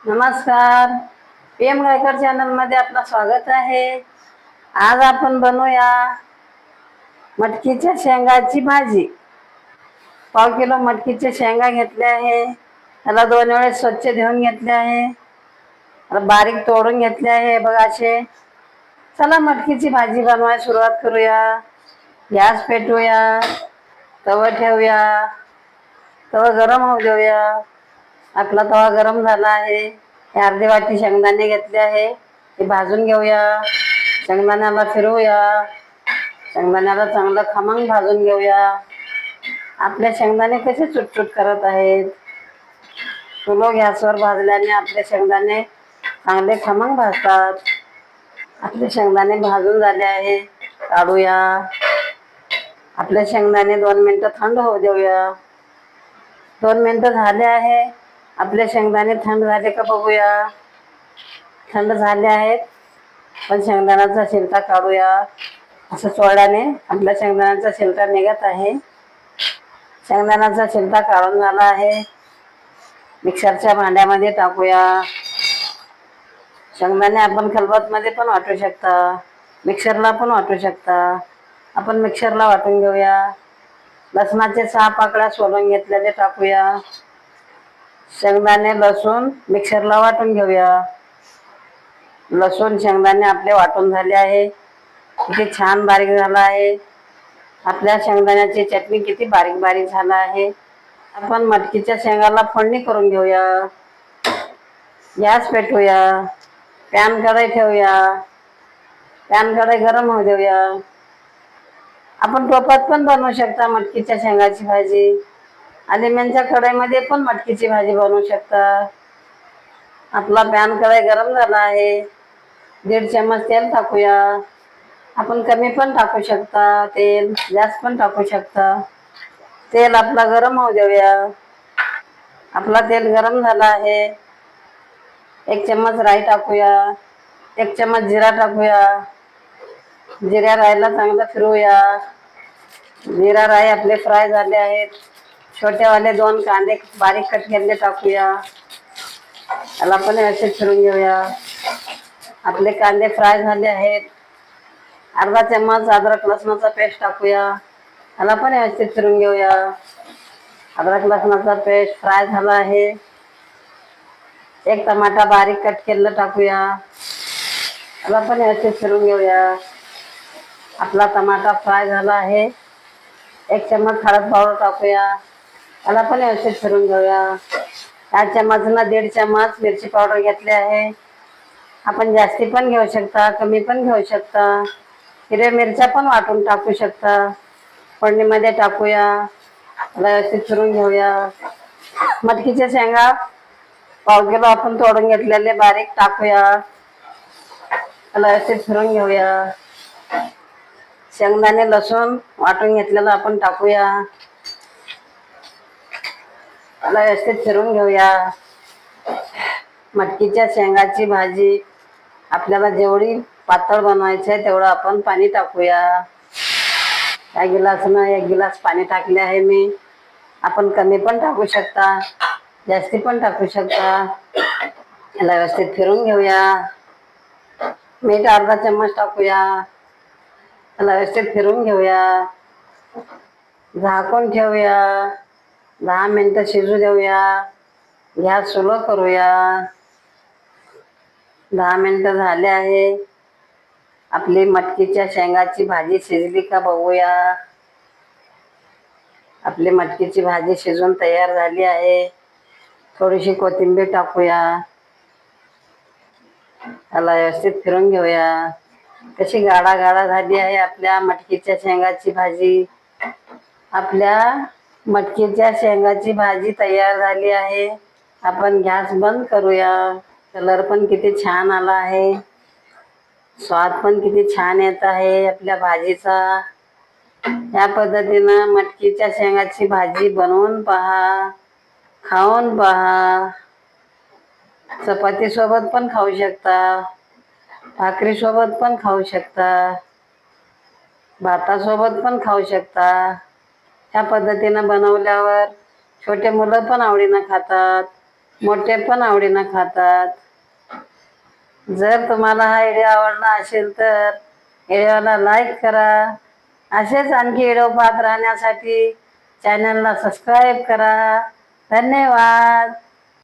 नमस्कार. PM Gaikar channel मध्ये आपलं स्वागत आहे. आज आपण बनवूया मटकीच्या शेंगाची भाजी. 1/4 किलो मटकीच्या शेंगा घेतल्या आहे. त्याला 2 वेळेस स्वच्छ धुवून घेतले आहे. बारीक तोडून घेतले आहे बघा असे. चला मटकीची भाजी बनवायला सुरुवात करूया. गॅस पेटवूया, तवा ठेवूया, तवा गरम होऊ देऊया. आपला तवा गरम झाला आहे. अर्धी वाटी शेंगदाणे घेतले आहे, ते भाजून घेऊया. शेंगदाण्याला फिरवूया. शेंगदाण्याला चांगलं खमंग भाजून घेऊया. आपले शेंगदाणे कसे चुटचुट करत आहेत. स्लो गॅसवर भाजल्याने आपले शेंगदाणे चांगले खमंग भाजतात. आपले शेंगदाणे भाजून झाले आहे, काढूया. आपले शेंगदाणे 2 मिनिटं थंड होऊ देऊया. 2 मिनिटं झाले आहे. आपले शेंगदाणे थंड झाले का बघूया. थंड झाले आहेत, पण शेंगदाण्याचा शिलका काढूया. असं चोळल्याने आपल्या शेंगदाण्याचा शिलका निघत आहे. शेंगदाण्याचा शिलका काढून झाला आहे. मिक्सरच्या भांड्यामध्ये टाकूया. शेंगदाणे आपण खलबत्त्यामध्ये पण वाटू शकता, मिक्सरला पण वाटू शकता. आपण मिक्सरला वाटून घेऊया. लसणाचे 6 पाकळ्या सोलून घेतलेले टाकूया. शेंगदाणे लसूण मिक्सरला वाटून घेऊया. लसूण शेंगदाणे आपले वाटून झाले आहे. किती छान बारीक झाला आहे. आपल्या शेंगदाण्याची चटणी किती बारीक बारीक झाला आहे. आपण मटकीच्या शेंगाला फोडणी करून घेऊया. गॅस पेटवूया. पॅन कढई ठेवूया. पॅन कढई गरम होऊ देऊया. आपण टोपात पण बनवू शकता मटकीच्या शेंगाची भाजी. अल्युमिनियमच्या कढईमध्ये पण मटकीची भाजी बनवू शकता. आपला पॅन कढई गरम झाला आहे. 1.5 चम्मच तेल टाकूया. आपण कमी पण टाकू शकता तेल, जास्त पण टाकू शकता. तेल आपला गरम होऊ देऊया. आपला तेल गरम झाला आहे. 1 चम्मच राई टाकूया. 1 चम्मच जिरा टाकूया. जिऱ्या राईला चांगलं फिरवूया. जिरा राई आपले फ्राय झाले आहेत. छोटेवाले 2 कांदे बारीक कट केलेले टाकूया. त्याला पण व्यवस्थित फिरून घेऊया. आपले कांदे फ्राय झाले आहेत. अर्धा चम्मच अद्रक लसणाचा पेस्ट टाकूया. त्याला पण व्यवस्थित फिरून घेऊया. अद्रक लसणाचा पेस्ट फ्राय झाला आहे. 1 टमाटा बारीक कट केलेला टाकूया. त्याला पण व्यवस्थित फिरून घेऊया. आपला टमाटा फ्राय झाला आहे. 1 चम्मच हळद पावडर टाकूया. त्याला पण व्यवस्थित फिरून घेऊया. 4 चम्मचना 1.5 चम्मच मिरची पावडर घेतली आहे. आपण जास्ती पण घेऊ शकता, कमी पण घेऊ शकता. हिरव्या मिरच्या पण वाटून टाकू शकता. फोडणीमध्ये टाकूया. त्याला व्यवस्थित फिरून घेऊया. मटकीच्या शेंगा 1/4 किलो आपण तोडून घेतलेले बारीक टाकूया. त्याला व्यवस्थित फिरून घेऊया. शेंगदाणे लसूण वाटून घेतलेलं आपण टाकूया. त्याला व्यवस्थित फिरून घेऊया. मटकीच्या शेंगाची भाजी आपल्याला जेवढी पातळ बनवायची आहे तेवढं आपण पाणी टाकूया. या गिलासनं 1 गिलास पाणी टाकले आहे मी. आपण कमी पण टाकू शकता, जास्ती पण टाकू शकता. याला व्यवस्थित फिरून घेऊया. मीठ अर्धा चम्मच टाकूया. त्याला व्यवस्थित फिरून घेऊया. झाकून ठेवूया. 10 मिनिटं शिजू देऊया. गॅस स्लो करूया. 10 मिनिटं झाले आहे. आपली मटकीच्या शेंगाची भाजी शिजली का बघूया. आपली मटकीची भाजी शिजून तयार झाली आहे. थोडीशी कोथिंबीर टाकूया. त्याला व्यवस्थित फिरून घेऊया. कशी गाढा गाढा झाली आहे आपल्या मटकीच्या शेंगाची भाजी. आपल्या मटकीच्या शेंगाची भाजी तयार झाली आहे. आपण गॅस बंद करूया. कलर पण किती छान आला आहे. स्वाद पण किती छान येत आहे आपल्या भाजीचा. या पद्धतीनं मटकीच्या शेंगाची भाजी बनवून पहा, खाऊन पहा. चपाती सोबत पण खाऊ शकता, भाकरी सोबत पण खाऊ शकता, भातासोबत पण खाऊ शकता. ह्या पद्धतीनं बनवल्यावर छोटे मुलं पण आवडीनं खातात. मोठे पण आवडीनं खातात. जर तुम्हाला हा व्हिडिओ आवडला असेल तर व्हिडिओला लाईक करा. असेच आणखी व्हिडिओ पाहत राहण्यासाठी चॅनलला सबस्क्राईब करा. धन्यवाद.